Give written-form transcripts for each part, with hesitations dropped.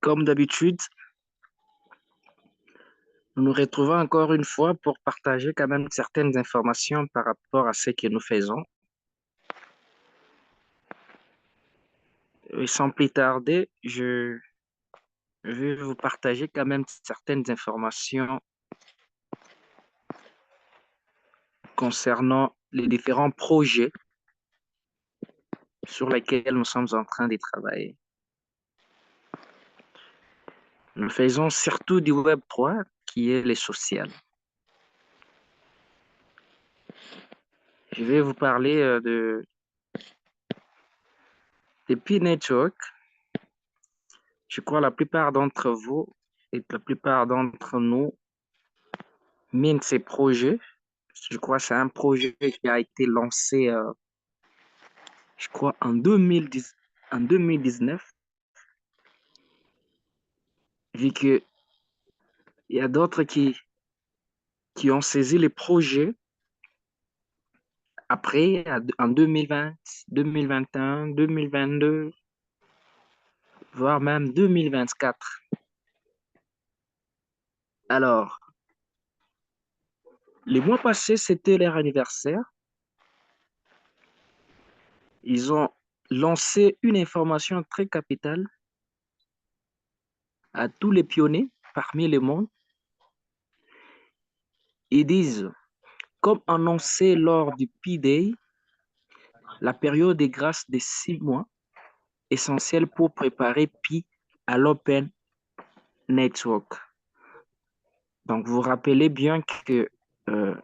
Comme d'habitude, nous nous retrouvons encore une fois pour partager quand même certaines informations par rapport à ce que nous faisons. Et sans plus tarder, je vais vous partager quand même certaines informations concernant les différents projets sur lesquels nous sommes en train de travailler. Nous faisons surtout du Web3, qui est le social. Je vais vous parler de P-Network. Je crois que la plupart d'entre vous et la plupart d'entre nous minent ces projets. Je crois que c'est un projet qui a été lancé, je crois, en 2019, vu qu'il y a d'autres qui ont saisi les projets après, en 2020, 2021, 2022, voire même 2024. Alors, les mois passés, c'était leur anniversaire. Ils ont lancé une information très capitale à tous les pionniers parmi les mondes. Ils disent, comme annoncé lors du P-Day, la période de grâce de 6 mois, essentielle pour préparer Pi à l'Open Network. Donc, vous vous rappelez bien que euh,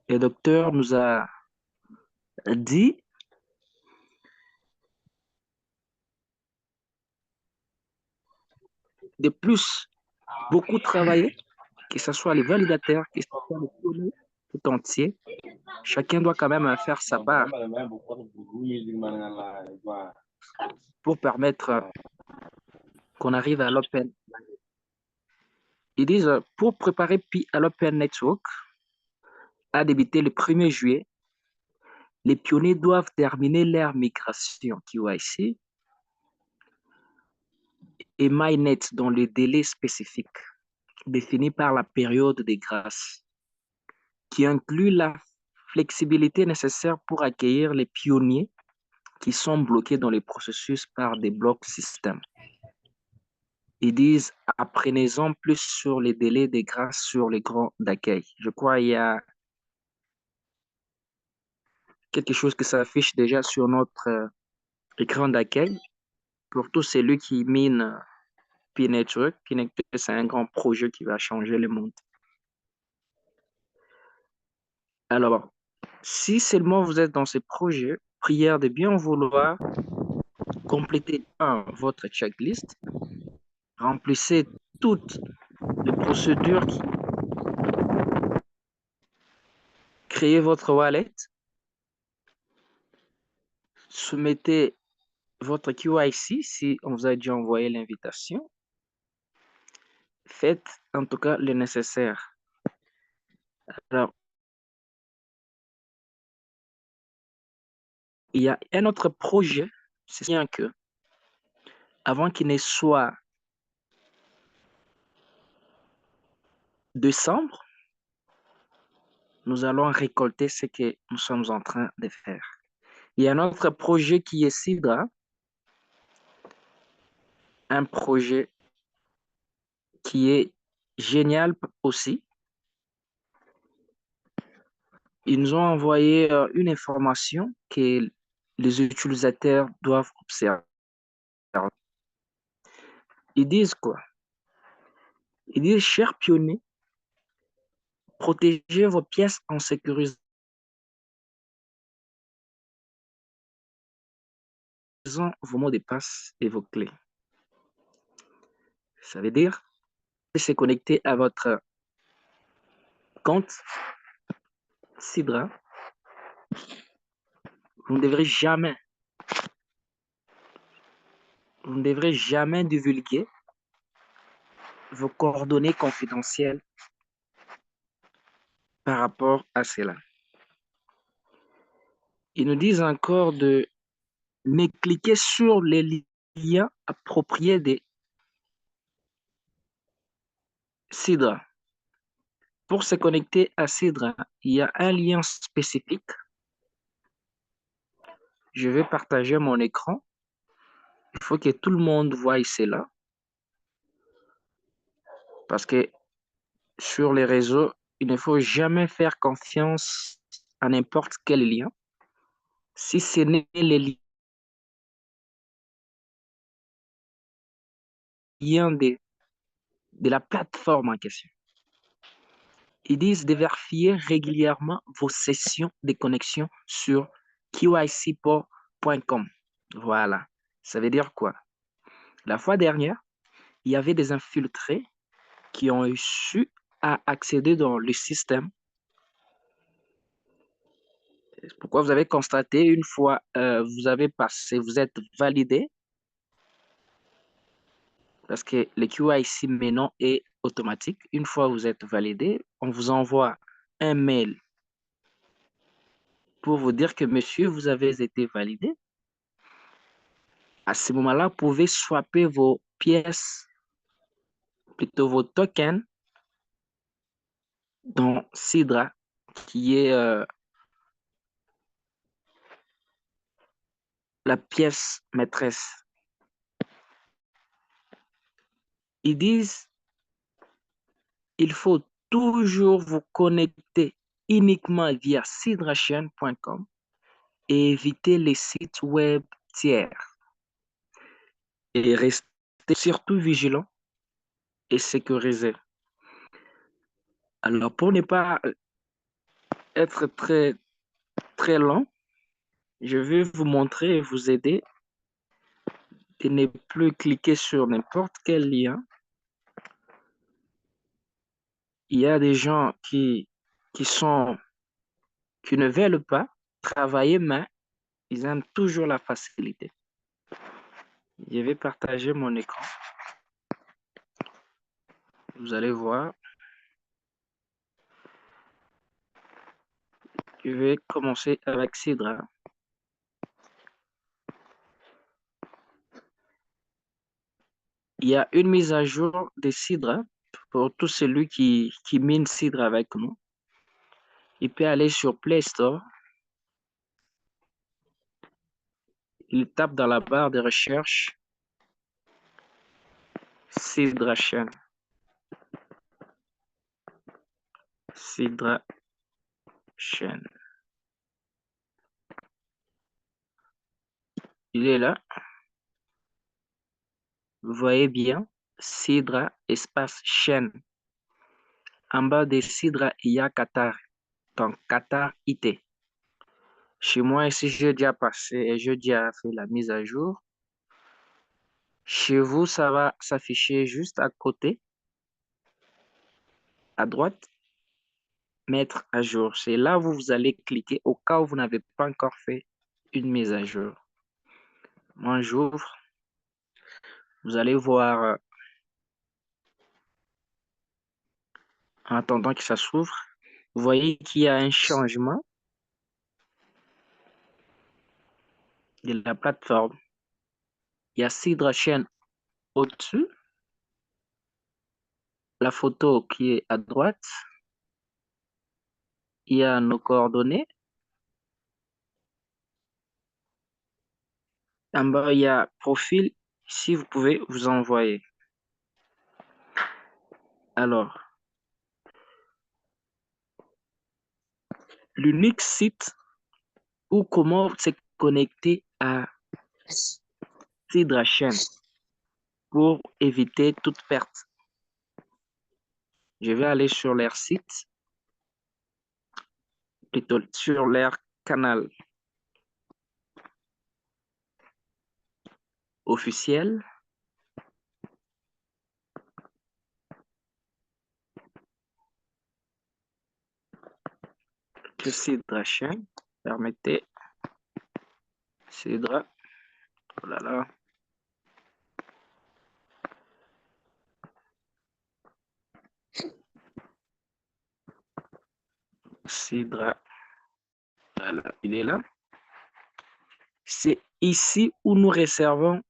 le docteur nous a dit de plus beaucoup travailler, que ce soit les validateurs, que ce soit les pionniers tout entier. Chacun doit quand même faire sa part pour permettre qu'on arrive à l'Open. Ils disent, pour préparer Pi à l'Open Network, à débuter le 1er juillet, les pionniers doivent terminer leur migration KYC et MyNet dans le délai spécifique défini par la période de grâce, qui inclut la flexibilité nécessaire pour accueillir les pionniers qui sont bloqués dans les processus par des blocs système. Ils disent, apprenez-en plus sur les délais de grâce sur les grands d'accueil. Je crois qu'il y a quelque chose qui s'affiche déjà sur notre écran d'accueil. Pour tous celui qui mine P-Network, P-Network, c'est un grand projet qui va changer le monde. Alors, si seulement vous êtes dans ce projet, prière de bien vouloir compléter votre checklist, remplissez toutes les procédures qui créez votre wallet, soumettez votre QIC si on vous a déjà envoyé l'invitation. Faites en tout cas le nécessaire. Alors, il y a un autre projet, c'est bien que avant qu'il ne soit décembre, nous allons récolter ce que nous sommes en train de faire. Il y a un autre projet qui est Sidra, un projet qui est génial aussi. Ils nous ont envoyé une information que les utilisateurs doivent observer. Ils disent quoi? Ils disent, chers pionniers, protégez vos pièces en sécurisant vos mots de passe et vos clés. Ça veut dire, se connecter à votre compte Sidra. Vous ne devrez jamais divulguer vos coordonnées confidentielles par rapport à cela. Ils nous disent encore de ne cliquer sur les liens appropriés Sidra. Pour se connecter à Sidra, il y a un lien spécifique. Je vais partager mon écran. Il faut que tout le monde voie cela. Parce que sur les réseaux, il ne faut jamais faire confiance à n'importe quel lien. Si ce n'est les liens de la plateforme en question. Ils disent de vérifier régulièrement vos sessions de connexion sur kycport.com. Voilà. Ça veut dire quoi? La fois dernière, il y avait des infiltrés qui ont su à accéder dans le système. Pourquoi vous avez constaté une fois vous avez passé, vous êtes validé, parce que le KYC maintenant est automatique. Une fois vous êtes validé, on vous envoie un mail pour vous dire que monsieur, vous avez été validé. À ce moment-là, vous pouvez swapper vos pièces, plutôt vos tokens dans Sidra, qui est la pièce maîtresse. Ils disent il faut toujours vous connecter uniquement via sidrachain.com et éviter les sites web tiers. Et rester surtout vigilant et sécurisé. Alors, pour ne pas être très lent, je vais vous montrer et vous aider de ne plus cliquer sur n'importe quel lien. Il y a des gens qui ne veulent pas travailler, mais ils aiment toujours la facilité. Je vais partager mon écran. Vous allez voir. Je vais commencer avec Sidra. Il y a une mise à jour de Sidra pour tout celui qui mine Sidra avec nous. Il peut aller sur Play Store. Il tape dans la barre de recherche Sidra Chain. Sidra Chain. Il est là. Vous voyez bien, Sidra espace chaîne. En bas de Sidra, il y a Qatar. Donc Qatar IT. Chez moi, ici, j'ai déjà passé et j'ai déjà fait la mise à jour. Chez vous, ça va s'afficher juste à côté, à droite, mettre à jour. C'est là où vous allez cliquer au cas où vous n'avez pas encore fait une mise à jour. Moi, j'ouvre. Vous allez voir, en attendant que ça s'ouvre, vous voyez qu'il y a un changement de la plateforme. Il y a Sidra Chain au-dessus, la photo qui est à droite, il y a nos coordonnées. En bas, il y a profil. Ici, vous pouvez vous envoyer. Alors, l'unique site ou comment se connecter à Sidra Chain pour éviter toute perte. Je vais aller sur leur site, plutôt sur leur canal officiel. Que Sidra Chain, permettez. Sidra, oh là là. Sidra, voilà, il est là. C'est ici où nous réservons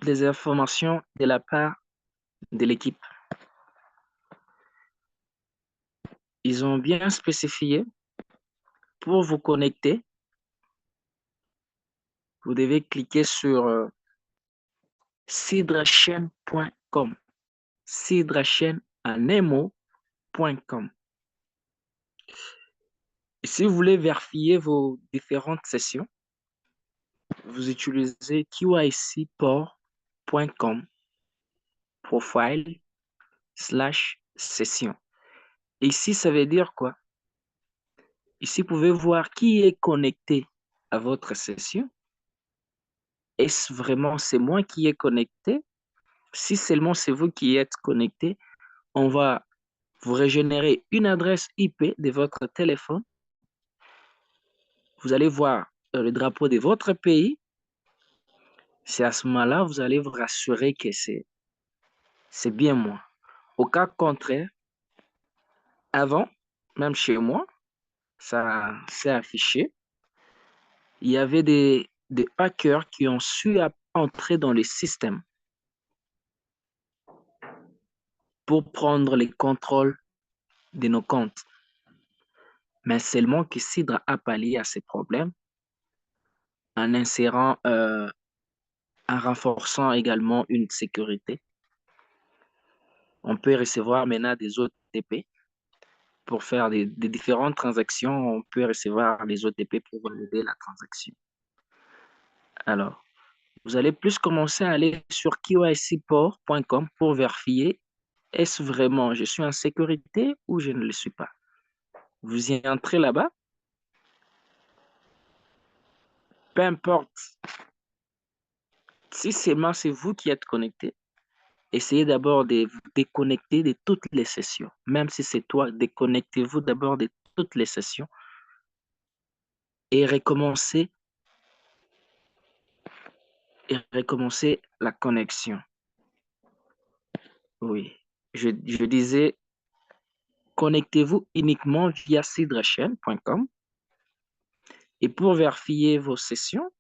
les informations de la part de l'équipe. Ils ont bien spécifié, pour vous connecter, vous devez cliquer sur sidrachaine.com. Sidrachaine en un mot.com. Et si vous voulez vérifier vos différentes sessions, vous utilisez kycport.com profile/session. Ici, ça veut dire quoi? Ici, vous pouvez voir qui est connecté à votre session. Est-ce vraiment c'est moi qui est connecté? Si seulement c'est vous qui êtes connecté, on va vous régénérer une adresse IP de votre téléphone. Vous allez voir le drapeau de votre pays. C'est à ce moment-là, vous allez vous rassurer que c'est bien moi. Au cas contraire, avant, même chez moi, ça s'est affiché. Il y avait des hackers qui ont su entrer dans le système pour prendre les contrôles de nos comptes. Mais seulement que Sidra a pallié à ces problèmes en insérant, en renforçant également une sécurité. On peut recevoir maintenant des OTP pour faire des différentes transactions. On peut recevoir les OTP pour valider la transaction. Alors, vous allez plus commencer à aller sur kycport.com pour vérifier est-ce vraiment je suis en sécurité ou je ne le suis pas. Vous y entrez là-bas. Peu importe si seulement c'est vous qui êtes connecté, essayez d'abord de vous déconnecter de toutes les sessions. Même si c'est toi, déconnectez-vous d'abord de toutes les sessions et recommencez la connexion. Oui, je disais, connectez-vous uniquement via sidrachaine.com et pour vérifier vos sessions,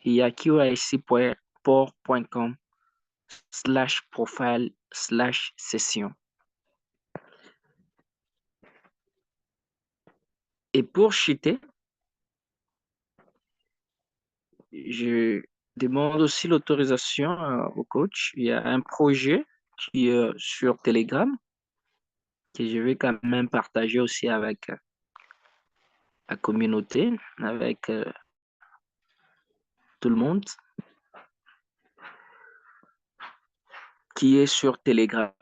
il y a kycport.com/profile/session. Et pour cheater, je demande aussi l'autorisation au coach. Il y a un projet qui est sur Telegram que je vais quand même partager aussi avec la communauté, avec tout le monde, qui est sur Telegram.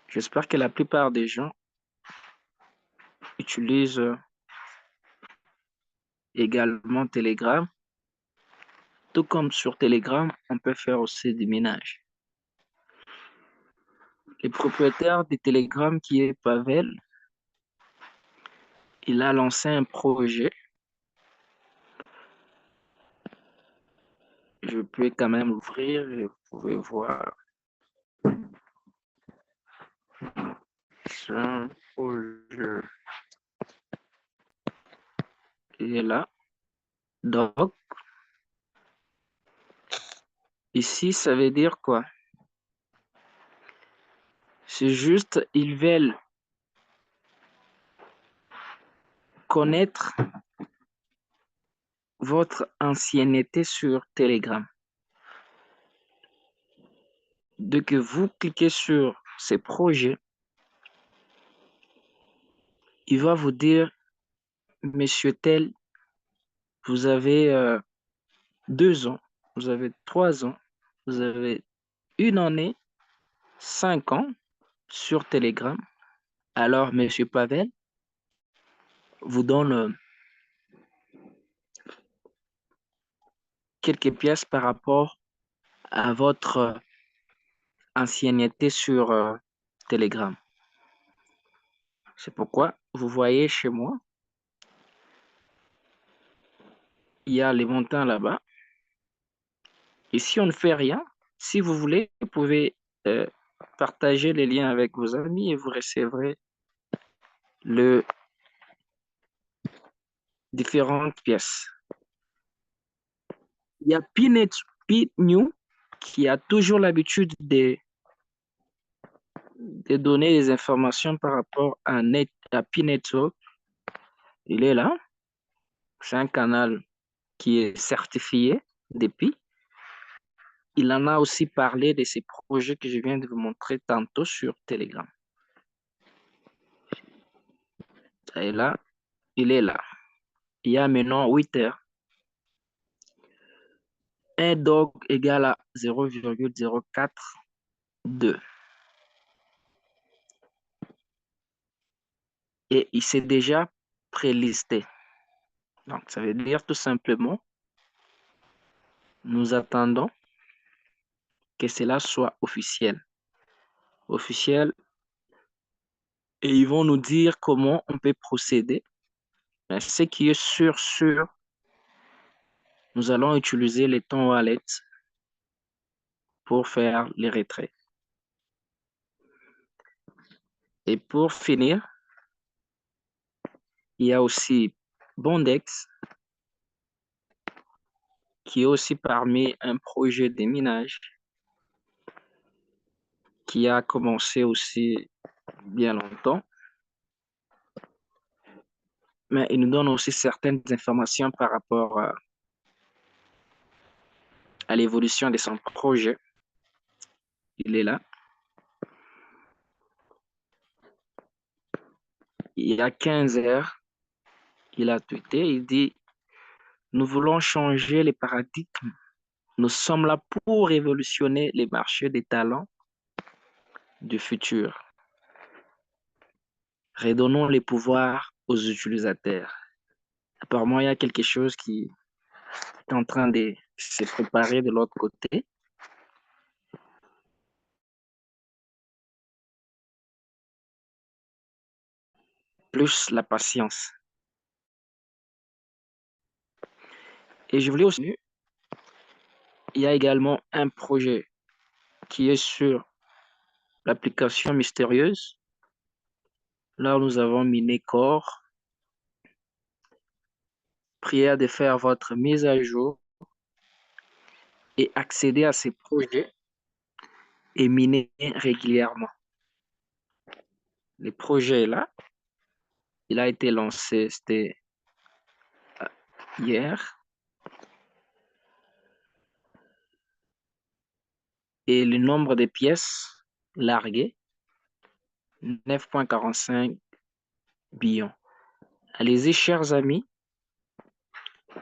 J'espère que la plupart des gens utilisent également Telegram. Tout comme sur Telegram, on peut faire aussi du minage. Le propriétaire de Telegram qui est Pavel, il a lancé un projet. Je peux quand même l'ouvrir et vous pouvez voir. C'est un projet qui est là. Donc, ici, ça veut dire quoi? C'est juste, ils veulent connaître votre ancienneté sur Telegram. Dès que vous cliquez sur ces projets, il va vous dire, monsieur tel, vous avez 2 ans, vous avez 3 ans, vous avez 1 année, 5 ans sur Telegram. Alors, monsieur Pavel vous donne quelques pièces par rapport à votre ancienneté sur Telegram. C'est pourquoi vous voyez chez moi, il y a les montants là-bas. Et si on ne fait rien, si vous voulez, vous pouvez partager les liens avec vos amis et vous recevrez les différentes pièces. Il y a Pnew qui a toujours l'habitude de de donner des informations par rapport à P-Network. Il est là. C'est un canal qui est certifié depuis. Il en a aussi parlé de ces projets que je viens de vous montrer tantôt sur Telegram. Et là, il est là. Il y a maintenant 8 heures. Un dog égale à 0,042. Et il s'est déjà prélisté. Donc, ça veut dire tout simplement, nous attendons que cela soit officiel. Officiel, et ils vont nous dire comment on peut procéder. Mais ce qui est sûr, nous allons utiliser les temps wallet pour faire les retraits. Et pour finir, il y a aussi Bondex, qui est aussi parmi un projet de minage qui a commencé aussi bien longtemps. Mais il nous donne aussi certaines informations par rapport à l'évolution de son projet. Il est là. Il y a 15 heures, il a tweeté, il dit, nous voulons changer les paradigmes. Nous sommes là pour révolutionner les marchés des talents du futur. Redonnons les pouvoirs aux utilisateurs. Apparemment, il y a quelque chose qui est en train de se préparer de l'autre côté. Plus la patience. Et je voulais aussi, il y a également un projet qui est sur l'application mystérieuse. Là, nous avons miné corps. Prière de faire votre mise à jour et accéder à ces projets et miner régulièrement. Le projet est là. Il a été lancé, c'était hier. Et le nombre de pièces larguées, 9,45 billions. Allez-y, chers amis,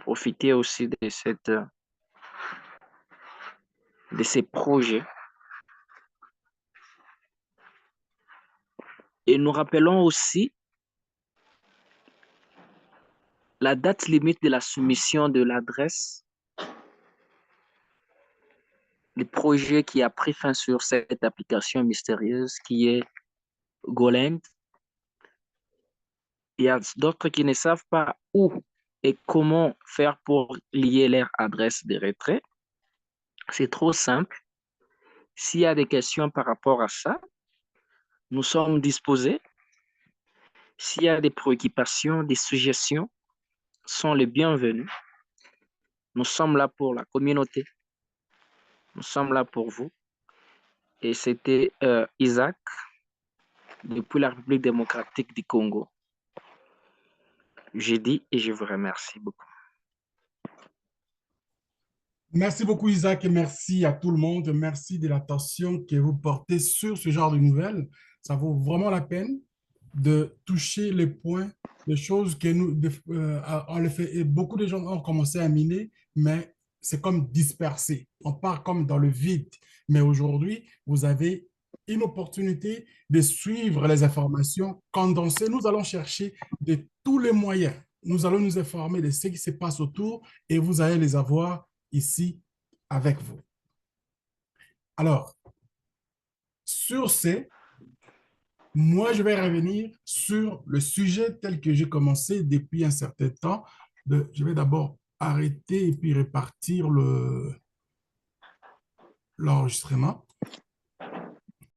profitez aussi de ces projets. Et nous rappelons aussi la date limite de la soumission de l'adresse, le projet qui a pris fin sur cette application mystérieuse qui est Goland. Il y a d'autres qui ne savent pas où et comment faire pour lier leur adresse de retrait. C'est trop simple. S'il y a des questions par rapport à ça, nous sommes disposés. S'il y a des préoccupations, des suggestions, sont les bienvenus. Nous sommes là pour la communauté. Nous sommes là pour vous. Et c'était Isaac, depuis la République démocratique du Congo. J'ai dit et je vous remercie beaucoup. Merci beaucoup, Isaac, et merci à tout le monde. Merci de l'attention que vous portez sur ce genre de nouvelles. Ça vaut vraiment la peine de toucher les points, les choses que nous, on le fait. Et beaucoup de gens ont commencé à miner, mais c'est comme dispersé. On part comme dans le vide. Mais aujourd'hui, vous avez une opportunité de suivre les informations condensées. Nous allons chercher de tous les moyens. Nous allons nous informer de ce qui se passe autour et vous allez les avoir ici avec vous. Alors, sur ce, moi, je vais revenir sur le sujet tel que j'ai commencé depuis un certain temps. Je vais d'abord arrêter et puis répartir l'enregistrement.